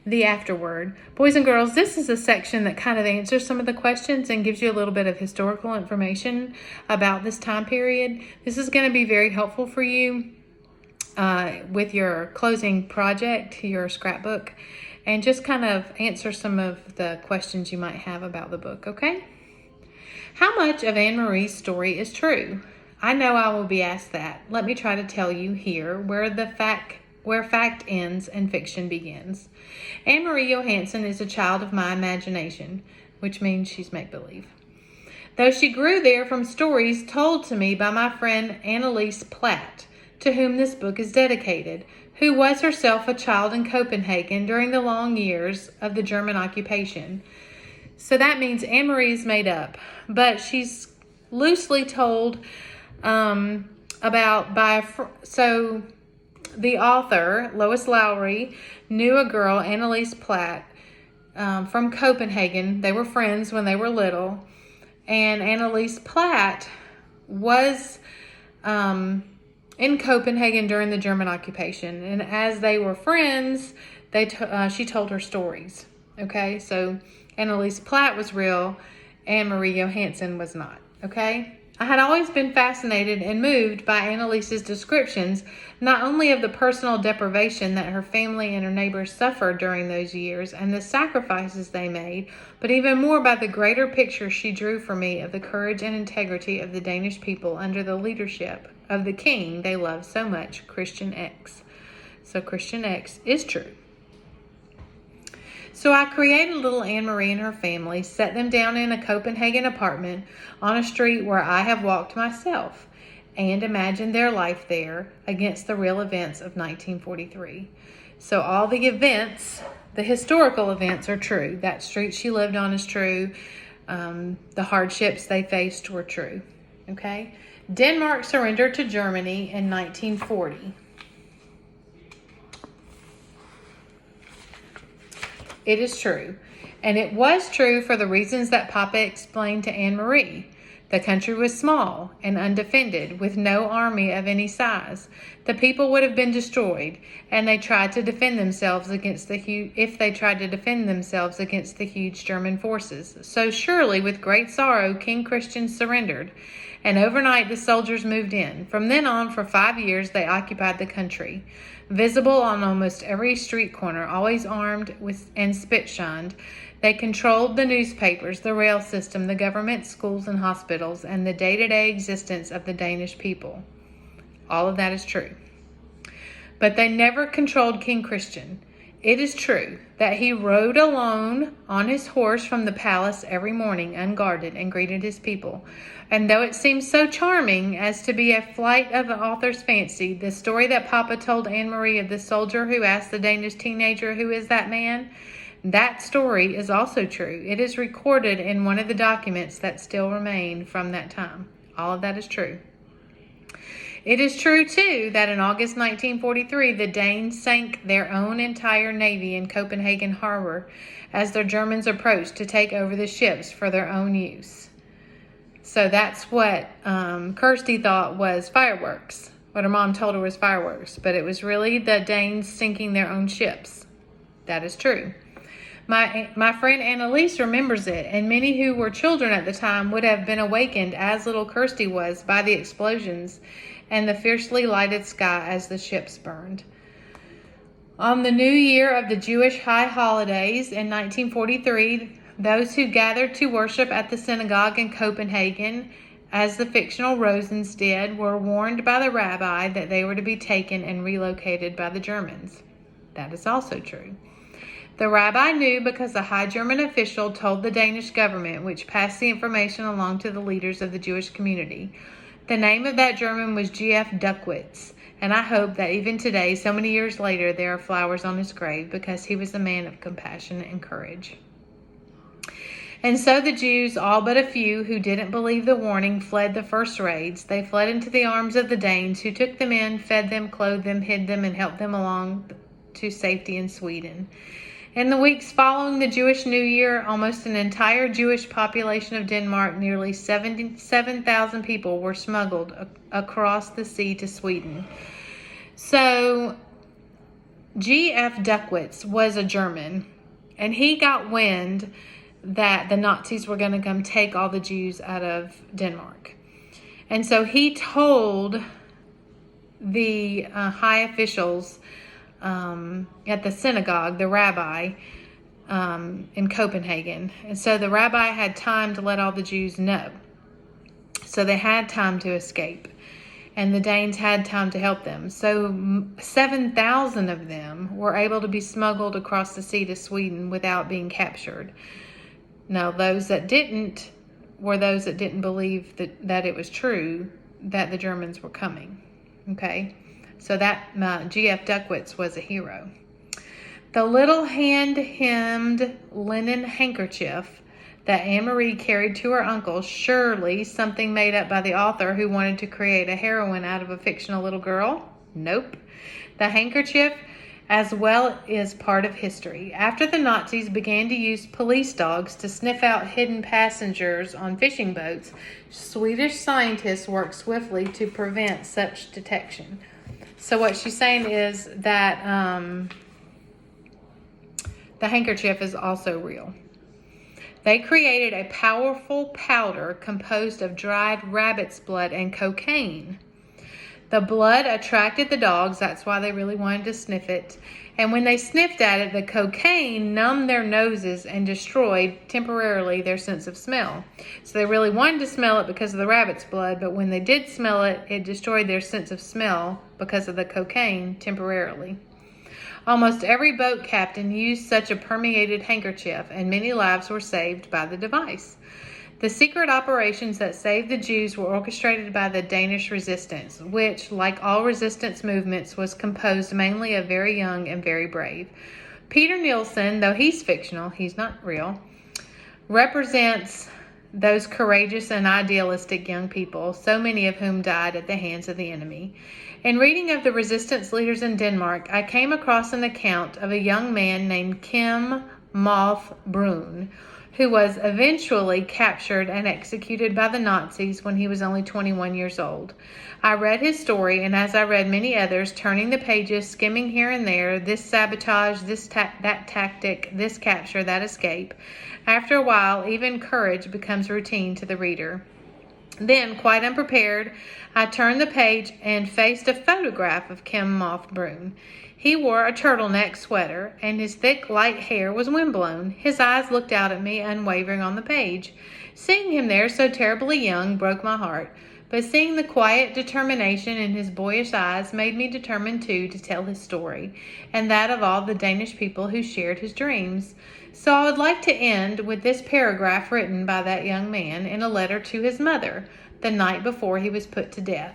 the Afterward. Boys and girls, this is a section that kind of answers some of the questions and gives you a little bit of historical information about this time period. This is going to be very helpful for you with your closing project, your scrapbook, and just kind of answer some of the questions you might have about the book, okay? How much of Anne Marie's story is true? I know I will be asked that. Let me try to tell you here where fact ends and fiction begins. Anne Marie Johansen is a child of my imagination, which means she's make-believe. Though she grew there from stories told to me by my friend Annalise Platt, to whom this book is dedicated, who was herself a child in Copenhagen during the long years of the German occupation. So that means Anne Marie is made up, but she's loosely told so the author, Lois Lowry, knew a girl, Annalise Platt, from Copenhagen. They were friends when they were little, and Annalise Platt was in Copenhagen during the German occupation, and as they were friends, she told her stories. Okay, so Annalise Platt was real, Anne Marie Johansen was not. Okay, I had always been fascinated and moved by Annalise's descriptions, not only of the personal deprivation that her family and her neighbors suffered during those years and the sacrifices they made, but even more by the greater picture she drew for me of the courage and integrity of the Danish people under the leadership of the king they loved so much, Christian X. So Christian X is true. So I created little Anne Marie and her family, set them down in a Copenhagen apartment on a street where I have walked myself, and imagined their life there against the real events of 1943. So all the events, the historical events, are true. That street she lived on is true. The hardships they faced were true. Okay? Denmark surrendered to Germany in 1940. It is true. And it was true for the reasons that Papa explained to Anne Marie. The country was small and undefended, with no army of any size. The people would have been destroyed, and they tried to defend themselves against the huge German forces. So surely, with great sorrow, King Christian surrendered, and overnight the soldiers moved in. From then on, for 5 years, they occupied the country. Visible on almost every street corner, always armed and spit-shined, they controlled the newspapers, the rail system, the government, schools, and hospitals, and the day-to-day existence of the Danish people. All of that is true. But they never controlled King Christian. It is true that he rode alone on his horse from the palace every morning, unguarded, and greeted his people. And though it seems so charming as to be a flight of the author's fancy, the story that Papa told Anne Marie of the soldier who asked the Danish teenager, "Who is that man?" that story is also true. It is recorded in one of the documents that still remain from that time. All of that is true. It is true, too, that in August 1943, the Danes sank their own entire navy in Copenhagen harbor as the Germans approached to take over the ships for their own use. So that's what Kirsty thought was fireworks, what her mom told her was fireworks, but it was really the Danes sinking their own ships. That is true. My friend Annalise remembers it, and many who were children at the time would have been awakened, as little Kirsty was, by the explosions and the fiercely lighted sky as the ships burned. On the new year of the Jewish high holidays in 1943, those who gathered to worship at the synagogue in Copenhagen, as the fictional Rosens did, were warned by the rabbi that they were to be taken and relocated by the Germans. That is also true. The rabbi knew because a high German official told the Danish government, which passed the information along to the leaders of the Jewish community. The name of that German was G.F. Duckwitz, and I hope that even today, so many years later, there are flowers on his grave because he was a man of compassion and courage. And so the Jews, all but a few who didn't believe the warning, fled the first raids. They fled into the arms of the Danes, who took them in, fed them, clothed them, hid them, and helped them along to safety in Sweden. In the weeks following the Jewish New Year, almost an entire Jewish population of Denmark, nearly 77,000 people, were smuggled across the sea to Sweden. So G.F. Duckwitz was a German, and he got wind that the Nazis were going to come take all the Jews out of Denmark. And so he told the high officials at the synagogue, the rabbi, in Copenhagen. And so the rabbi had time to let all the Jews know. So they had time to escape. And the Danes had time to help them. So 7,000 of them were able to be smuggled across the sea to Sweden without being captured. Now, those that didn't were those that didn't believe that it was true that the Germans were coming. Okay? So that G.F. Duckwitz was a hero. The little hand-hemmed linen handkerchief that Anne-Marie carried to her uncle, surely something made up by the author who wanted to create a heroine out of a fictional little girl? Nope. The handkerchief as well is part of history. After the Nazis began to use police dogs to sniff out hidden passengers on fishing boats, Swedish scientists worked swiftly to prevent such detection. So what she's saying is that the handkerchief is also real. They created a powerful powder composed of dried rabbit's blood and cocaine. The blood attracted the dogs, that's why they really wanted to sniff it. And when they sniffed at it, the cocaine numbed their noses and destroyed temporarily their sense of smell. So they really wanted to smell it because of the rabbit's blood, but when they did smell it, it destroyed their sense of smell because of the cocaine temporarily. Almost every boat captain used such a permeated handkerchief, and many lives were saved by the device. The secret operations that saved the Jews were orchestrated by the Danish resistance, which, like all resistance movements, was composed mainly of very young and very brave. Peter Nielsen, though he's fictional, he's not real, represents those courageous and idealistic young people, so many of whom died at the hands of the enemy. In reading of the resistance leaders in Denmark, I came across an account of a young man named Kim Moth Brun, who was eventually captured and executed by the Nazis when he was only 21 years old. I read his story, and as I read many others, turning the pages, skimming here and there, this sabotage, that tactic, this capture, that escape, after a while, even courage becomes routine to the reader. Then, quite unprepared, I turned the page and faced a photograph of Kim Moth Brun. He wore a turtleneck sweater, and his thick, light hair was windblown. His eyes looked out at me, unwavering on the page. Seeing him there so terribly young broke my heart, but seeing the quiet determination in his boyish eyes made me determined, too, to tell his story, and that of all the Danish people who shared his dreams. So I would like to end with this paragraph written by that young man in a letter to his mother the night before he was put to death.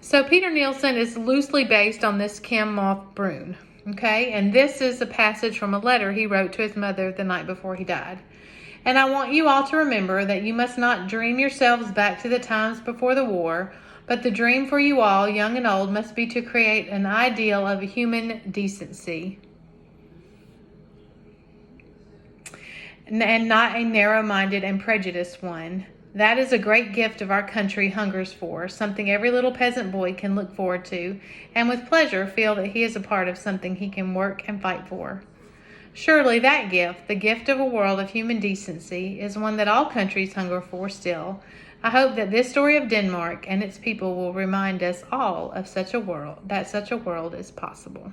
So Peter Nielsen is loosely based on this Kim Moth Brun, okay? And this is a passage from a letter he wrote to his mother the night before he died. And I want you all to remember that you must not dream yourselves back to the times before the war, but the dream for you all, young and old, must be to create an ideal of human decency, and not a narrow-minded and prejudiced one. That is a great gift of our country hungers for, something every little peasant boy can look forward to, and with pleasure feel that he is a part of something he can work and fight for. Surely that gift, the gift of a world of human decency, is one that all countries hunger for still. I hope that this story of Denmark and its people will remind us all of such a world, that such a world is possible.